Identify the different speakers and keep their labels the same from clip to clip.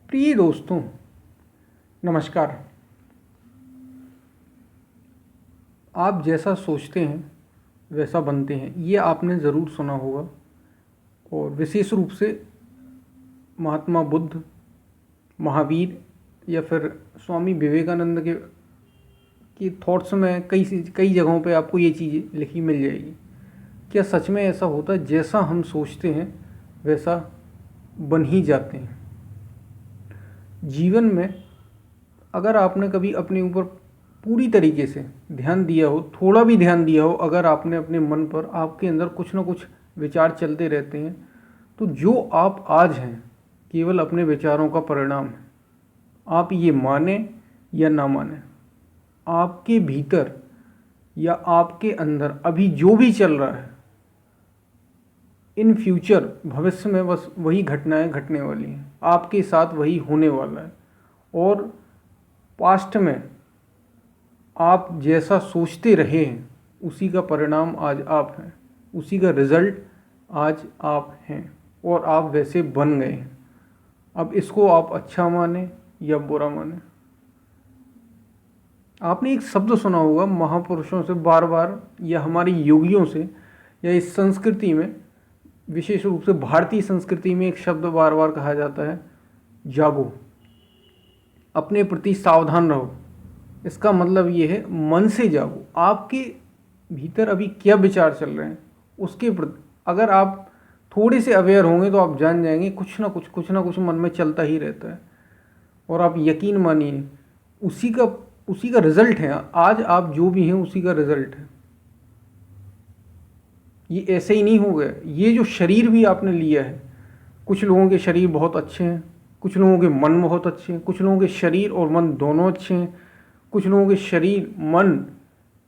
Speaker 1: प्रिय दोस्तों, नमस्कार। आप जैसा सोचते हैं वैसा बनते हैं, ये आपने ज़रूर सुना होगा। और विशेष रूप से महात्मा बुद्ध, महावीर या फिर स्वामी विवेकानंद के थॉट्स में कई जगहों पे आपको ये चीज़ें लिखी मिल जाएगी। क्या सच में ऐसा होता है? जैसा हम सोचते हैं वैसा बन ही जाते हैं। जीवन में अगर आपने कभी अपने ऊपर पूरी तरीके से ध्यान दिया हो, थोड़ा भी ध्यान दिया हो, अगर आपने अपने मन पर, आपके अंदर कुछ ना कुछ विचार चलते रहते हैं, तो जो आप आज हैं केवल अपने विचारों का परिणाम है। आप ये माने या ना माने, आपके भीतर या आपके अंदर अभी जो भी चल रहा है, इन फ्यूचर, भविष्य में बस वही घटनाएं घटने वाली हैं, आपके साथ वही होने वाला है। और पास्ट में आप जैसा सोचते रहे हैं उसी का परिणाम आज आप हैं, उसी का रिजल्ट आज आप हैं, और आप वैसे बन गए हैं। अब इसको आप अच्छा माने या बुरा माने। आपने एक शब्द सुना होगा महापुरुषों से बार बार, या हमारे योगियों से, या इस संस्कृति में, विशेष रूप से भारतीय संस्कृति में एक शब्द बार बार कहा जाता है, जागो, अपने प्रति सावधान रहो। इसका मतलब ये है, मन से जागो। आपके भीतर अभी क्या विचार चल रहे हैं उसके प्रति अगर आप थोड़े से अवेयर होंगे तो आप जान जाएंगे कुछ ना कुछ मन में चलता ही रहता है। और आप यकीन मानिए, उसी का रिजल्ट है। आज आप जो भी हैं उसी का रिजल्ट है। ये ऐसे ही नहीं हो गया। ये जो शरीर भी आपने लिया है, कुछ लोगों के शरीर बहुत अच्छे हैं, कुछ लोगों के मन बहुत अच्छे हैं, कुछ लोगों के शरीर और मन दोनों अच्छे हैं, कुछ लोगों के शरीर मन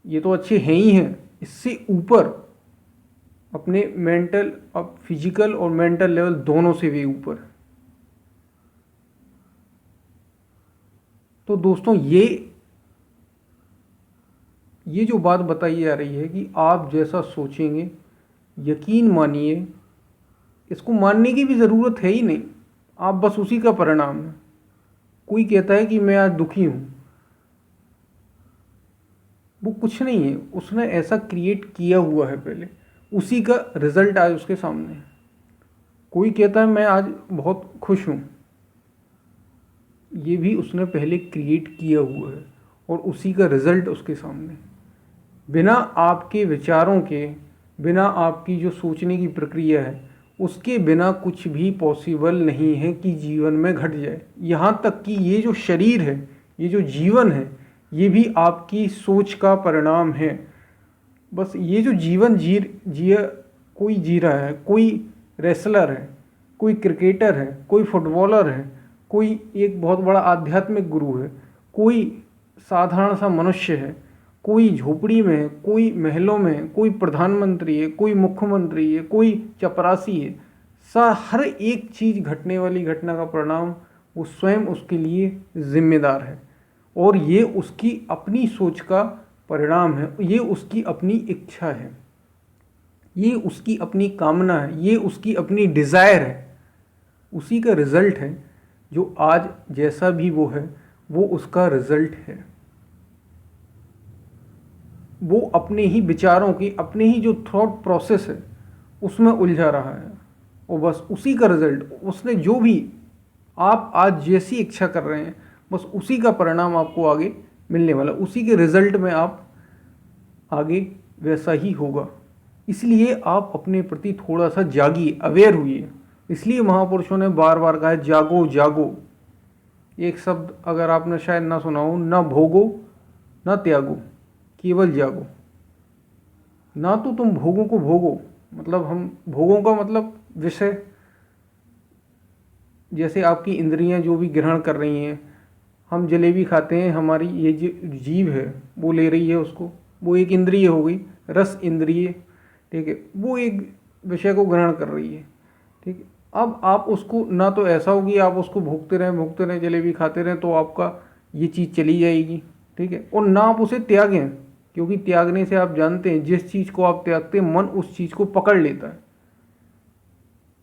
Speaker 1: ये तो अच्छे हैं ही हैं, इससे ऊपर अपने मेंटल, अब फिजिकल और मेंटल लेवल दोनों से भी ऊपर। तो दोस्तों, ये जो बात बताई जा रही है कि आप जैसा सोचेंगे, यकीन मानिए, इसको मानने की भी ज़रूरत है ही नहीं, आप बस उसी का परिणाम है। कोई कहता है कि मैं आज दुखी हूँ, वो कुछ नहीं है, उसने ऐसा क्रिएट किया हुआ है पहले, उसी का रिजल्ट आज उसके सामने है। कोई कहता है मैं आज बहुत खुश हूँ, ये भी उसने पहले क्रिएट किया हुआ है और उसी का रिजल्ट उसके सामने। बिना आपके विचारों के, बिना आपकी जो सोचने की प्रक्रिया है उसके बिना कुछ भी पॉसिबल नहीं है कि जीवन में घट जाए। यहाँ तक कि ये जो शरीर है, ये जो जीवन है, ये भी आपकी सोच का परिणाम है। बस ये जो जीवन कोई जी रहा है, कोई रेसलर है, कोई क्रिकेटर है, कोई फुटबॉलर है, कोई एक बहुत बड़ा आध्यात्मिक गुरु है, कोई साधारण सा मनुष्य है, कोई झोपड़ी में है, कोई महलों में है, कोई प्रधानमंत्री है, कोई मुख्यमंत्री है, कोई चपरासी है। हर एक चीज़, घटने वाली घटना का परिणाम वो स्वयं उसके लिए जिम्मेदार है। और ये उसकी अपनी सोच का परिणाम है, ये उसकी अपनी इच्छा है, ये उसकी अपनी कामना है, ये उसकी अपनी डिज़ायर है। उसी का रिज़ल्ट है जो आज जैसा भी वो है, वो उसका रिज़ल्ट है। वो अपने ही विचारों की, अपने ही जो थॉट प्रोसेस है उसमें उलझा रहा है, और बस उसी का रिज़ल्ट, उसने जो भी आप आज जैसी इच्छा कर रहे हैं, बस उसी का परिणाम आपको आगे मिलने वाला, उसी के रिज़ल्ट में आप आगे वैसा ही होगा। इसलिए आप अपने प्रति थोड़ा सा जागिए, अवेयर हुइए। इसलिए महापुरुषों ने बार बार कहा है, जागो जागो। एक शब्द अगर आपने शायद ना सुना हो, ना भोगो ना त्यागो, केवल जागो। ना तो तुम भोगों को भोगो, मतलब हम भोगों का मतलब विषय, जैसे आपकी इंद्रियां जो भी ग्रहण कर रही हैं, हम जलेबी खाते हैं, हमारी ये जो जीव है वो ले रही है उसको, वो एक इंद्रिय हो गई, रस इंद्रिय, ठीक है, वो एक विषय को ग्रहण कर रही है, ठीक है। अब आप उसको, ना तो ऐसा होगी आप उसको भोगते रहें जलेबी खाते रहें तो आपका ये चीज़ चली जाएगी, ठीक है, और ना आप उसे त्यागें, क्योंकि त्यागने से आप जानते हैं जिस चीज़ को आप त्यागते हैं मन उस चीज़ को पकड़ लेता है,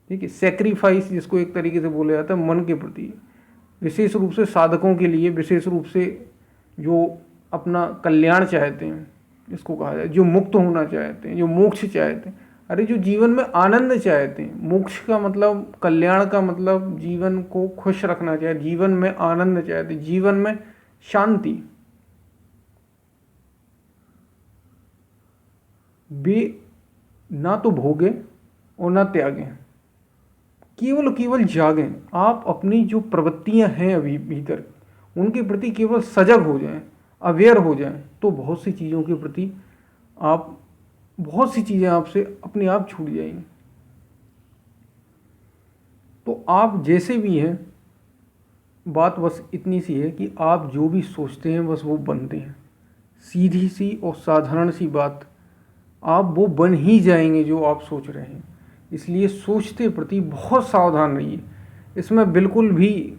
Speaker 1: ठीक है। सेक्रीफाइस जिसको एक तरीके से बोला जाता है मन के प्रति, विशेष रूप से साधकों के लिए, विशेष रूप से जो अपना कल्याण चाहते हैं, इसको कहा जाए, जो मुक्त होना चाहते हैं, जो मोक्ष चाहते हैं, अरे जो जीवन में आनंद चाहते हैं। मोक्ष का मतलब, कल्याण का मतलब जीवन को खुश रखना चाहते, जीवन में आनंद चाहते, जीवन में शांति। वे ना तो भोगे और ना त्यागें, केवल जागें। आप अपनी जो प्रवृत्तियां हैं अभी भीतर, उनके प्रति केवल सजग हो जाएं, अवेयर हो जाएं, तो बहुत सी चीज़ों के प्रति बहुत सी चीज़ें आपसे अपने आप छूट जाएंगी। तो आप जैसे भी हैं, बात बस इतनी सी है कि आप जो भी सोचते हैं बस वो बनते हैं। सीधी सी और साधारण सी बात, आप वो बन ही जाएंगे जो आप सोच रहे हैं। इसलिए सोचते प्रति बहुत सावधान रहिए। इसमें बिल्कुल भी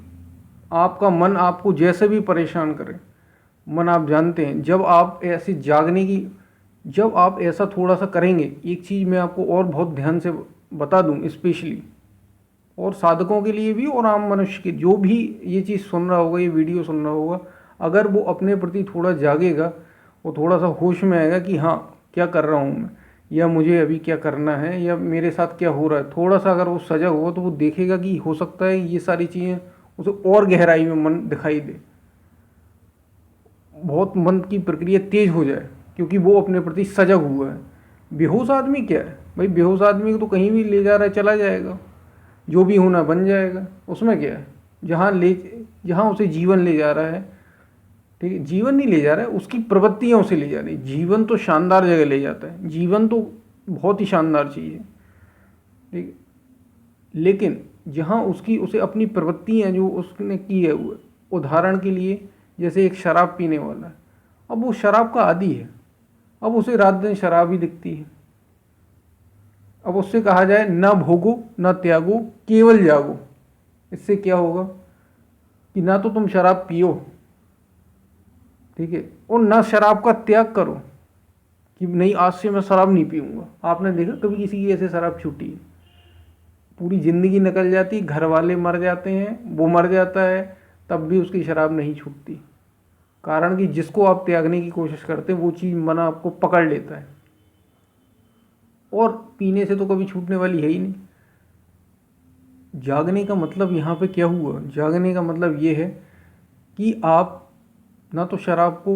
Speaker 1: आपका मन आपको जैसे भी परेशान करे, मन आप जानते हैं, जब आप ऐसे जब आप ऐसा थोड़ा सा करेंगे, एक चीज़ मैं आपको और बहुत ध्यान से बता दूं, स्पेशली और साधकों के लिए भी और आम मनुष्य के, जो भी ये चीज़ सुन रहा होगा, ये वीडियो सुन रहा होगा, अगर वो अपने प्रति थोड़ा जागेगा, वो थोड़ा सा होश में आएगा कि हाँ क्या कर रहा हूँ मैं, या मुझे अभी क्या करना है, या मेरे साथ क्या हो रहा है, थोड़ा सा अगर वो सजग हो तो वो देखेगा कि हो सकता है ये सारी चीज़ें उसे और गहराई में मन दिखाई दे, बहुत मन की प्रक्रिया तेज हो जाए, क्योंकि वो अपने प्रति सजग हुआ है। बेहोश आदमी क्या है भाई, बेहोश आदमी को तो कहीं भी ले जा रहा है चला जाएगा, जो भी होना बन जाएगा, उसमें क्या है। जहाँ उसे जीवन ले जा रहा है, ठीक है, जीवन नहीं ले जा रहा है, उसकी प्रवृत्तियाँ उसे ले जा रही है। जीवन तो शानदार जगह ले जाता है, जीवन तो बहुत ही शानदार चीज़ है, ठीक है, लेकिन जहाँ उसे अपनी प्रवृत्तियाँ जो उसने की है, उदाहरण के लिए जैसे एक शराब पीने वाला है, अब वो शराब का आदी है, अब उसे रात दिन शराब ही दिखती है। अब उससे कहा जाए ना भोगो ना त्यागो, केवल जागो, इससे क्या होगा कि ना तो तुम शराब पियो, ठीक है, और ना शराब का त्याग करो कि नहीं आज से मैं शराब नहीं पीऊँगा। आपने देखा कभी किसी की ऐसे शराब छूटी है? पूरी ज़िंदगी निकल जाती, घर वाले मर जाते हैं, वो मर जाता है, तब भी उसकी शराब नहीं छूटती। कारण कि जिसको आप त्यागने की कोशिश करते हैं वो चीज़ मन आपको पकड़ लेता है, और पीने से तो कभी छूटने वाली है ही नहीं। जागने का मतलब यहाँ पे क्या हुआ? जागने का मतलब ये है कि आप ना तो शराब को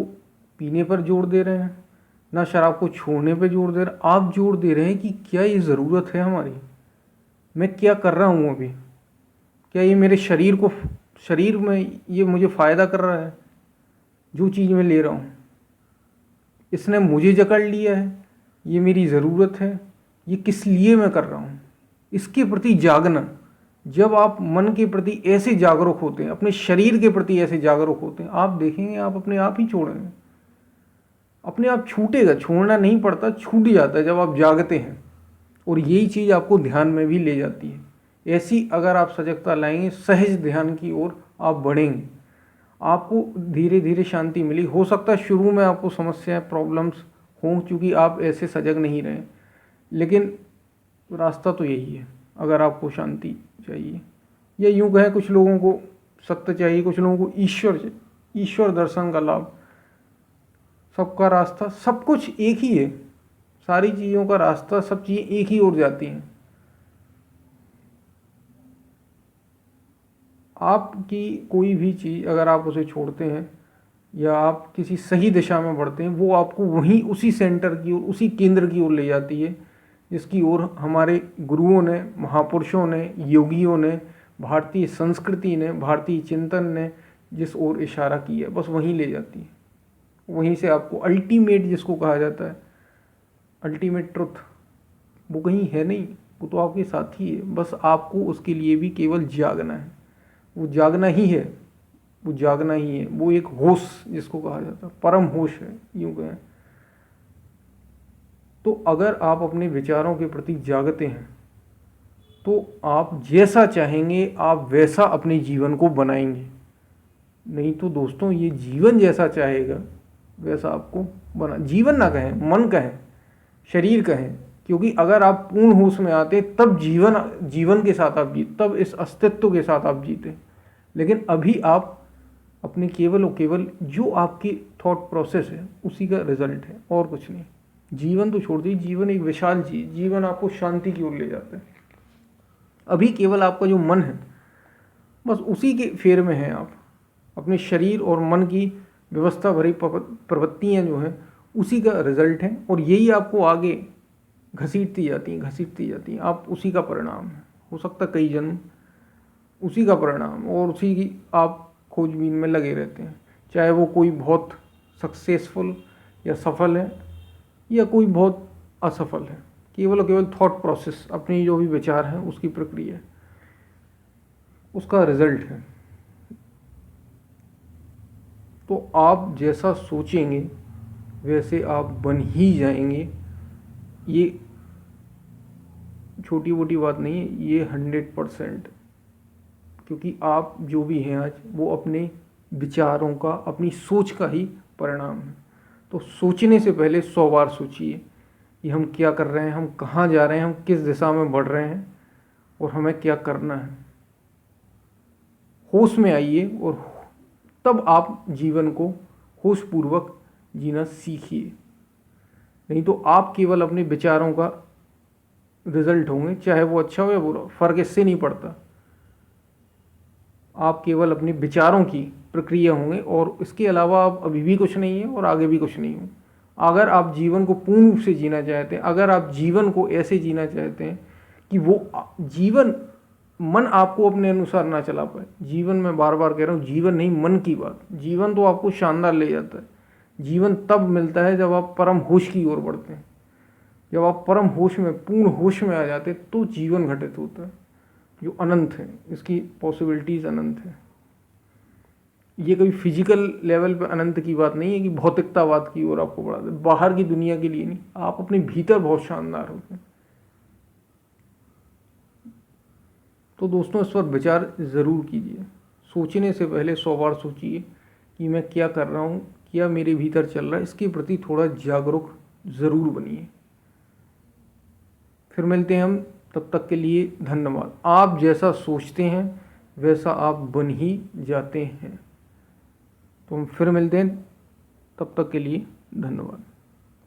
Speaker 1: पीने पर जोर दे रहे हैं, ना शराब को छोड़ने पर जोर दे रहे हैं, आप जोर दे रहे हैं कि क्या ये ज़रूरत है हमारी, मैं क्या कर रहा हूँ अभी, क्या ये मेरे शरीर में ये मुझे फ़ायदा कर रहा है, जो चीज़ मैं ले रहा हूँ इसने मुझे जकड़ लिया है, ये मेरी ज़रूरत है, ये किस लिए मैं कर रहा हूँ, इसके प्रति जागना। जब आप मन के प्रति ऐसे जागरूक होते हैं, अपने शरीर के प्रति ऐसे जागरूक होते हैं, आप देखेंगे आप अपने आप ही छोड़ेंगे, अपने आप छूटेगा, छोड़ना नहीं पड़ता, छूट जाता है जब आप जागते हैं। और यही चीज़ आपको ध्यान में भी ले जाती है। ऐसी अगर आप सजगता लाएंगे, सहज ध्यान की ओर आप बढ़ेंगे, आपको धीरे धीरे शांति मिली। हो सकता है शुरू में आपको समस्याएं, प्रॉब्लम्स हों, क्योंकि आप ऐसे सजग नहीं रहे, लेकिन रास्ता तो यही है। अगर आपको शांति चाहिए, या यूँ कहें कुछ लोगों को सत्य चाहिए, कुछ लोगों को ईश्वर दर्शन का लाभ, सबका रास्ता, सब कुछ एक ही है, सारी चीज़ों का रास्ता, सब चीज़ें एक ही ओर जाती हैं। आपकी कोई भी चीज़ अगर आप उसे छोड़ते हैं या आप किसी सही दिशा में बढ़ते हैं, वो आपको वहीं उसी सेंटर की ओर, उसी केंद्र की ओर ले जाती है, जिसकी ओर हमारे गुरुओं ने, महापुरुषों ने, योगियों ने, भारतीय संस्कृति ने, भारतीय चिंतन ने जिस ओर इशारा किया, बस वहीं ले जाती है। वहीं से आपको अल्टीमेट, जिसको कहा जाता है अल्टीमेट ट्रुथ, वो कहीं है नहीं, वो तो आपके साथ ही है। बस आपको उसके लिए भी केवल जागना है, वो जागना ही है, वो जागना ही है। वो एक होश जिसको कहा जाता है, परम होश है, यूँ कहें। तो अगर आप अपने विचारों के प्रति जागते हैं तो आप जैसा चाहेंगे आप वैसा अपने जीवन को बनाएंगे। नहीं तो दोस्तों, ये जीवन जैसा चाहेगा वैसा आपको बना, जीवन ना कहें, मन कहें, शरीर कहें, क्योंकि अगर आप पूर्ण होश में आते तब जीवन के साथ आप जीते, तब इस अस्तित्व के साथ आप जीते। लेकिन अभी आप अपने केवल और केवल जो आपकी थॉट प्रोसेस है उसी का रिजल्ट है, और कुछ नहीं। जीवन तो छोड़ दीजिए, जीवन एक विशाल चीज़, जीवन आपको शांति की ओर ले जाता है। अभी केवल आपका जो मन है बस उसी के फेर में हैं आप। अपने शरीर और मन की व्यवस्था भरी प्रवृत्तियाँ जो हैं उसी का रिजल्ट है, और यही आपको आगे घसीटती जाती हैं। आप उसी का परिणाम है। हो सकता कई जन्म उसी का परिणाम, और उसी की आप खोजबीन में लगे रहते हैं। चाहे वो कोई बहुत सक्सेसफुल या सफल है या कोई बहुत असफल है, केवल और केवल थॉट प्रोसेस, अपनी जो भी विचार है उसकी प्रक्रिया, उसका रिजल्ट है। तो आप जैसा सोचेंगे वैसे आप बन ही जाएंगे। ये छोटी मोटी बात नहीं है, ये 100%, क्योंकि आप जो भी हैं आज वो अपने विचारों का, अपनी सोच का ही परिणाम है। तो सोचने से पहले 100 बार सोचिए कि हम क्या कर रहे हैं, हम कहाँ जा रहे हैं, हम किस दिशा में बढ़ रहे हैं और हमें क्या करना है। होश में आइए और तब आप जीवन को होशपूर्वक जीना सीखिए। नहीं तो आप केवल अपने विचारों का रिजल्ट होंगे, चाहे वो अच्छा हो या बुरा, फर्क इससे नहीं पड़ता। आप केवल अपने विचारों की प्रक्रिया होंगे, और इसके अलावा आप अभी भी कुछ नहीं है और आगे भी कुछ नहीं हो। अगर आप जीवन को पूर्ण रूप से जीना चाहते हैं, अगर आप जीवन को ऐसे जीना चाहते हैं कि वो जीवन, मन आपको अपने अनुसार ना चला पाए। जीवन में बार बार कह रहा हूँ, जीवन नहीं मन की बात, जीवन तो आपको शानदार ले जाता है। जीवन तब मिलता है जब आप परम होश की ओर बढ़ते हैं। जब आप परम होश में, पूर्ण होश में आ जाते हैं तो जीवन घटित होता है, जो अनंत है। इसकी पॉसिबिलिटीज़ अनंत है। ये कोई फिजिकल लेवल पे अनंत की बात नहीं है कि भौतिकतावाद की ओर आपको बढ़ा दे, बाहर की दुनिया के लिए नहीं। आप अपने भीतर बहुत शानदार होते हैं। तो दोस्तों, इस पर विचार ज़रूर कीजिए। सोचने से पहले 100 बार सोचिए कि मैं क्या कर रहा हूँ, क्या मेरे भीतर चल रहा है। इसके प्रति थोड़ा जागरूक ज़रूर बनिए। फिर मिलते हैं हम, तब तक के लिए धन्यवाद। आप जैसा सोचते हैं वैसा आप बन ही जाते हैं। तो हम फिर मिलते हैं, तब तक के लिए धन्यवाद।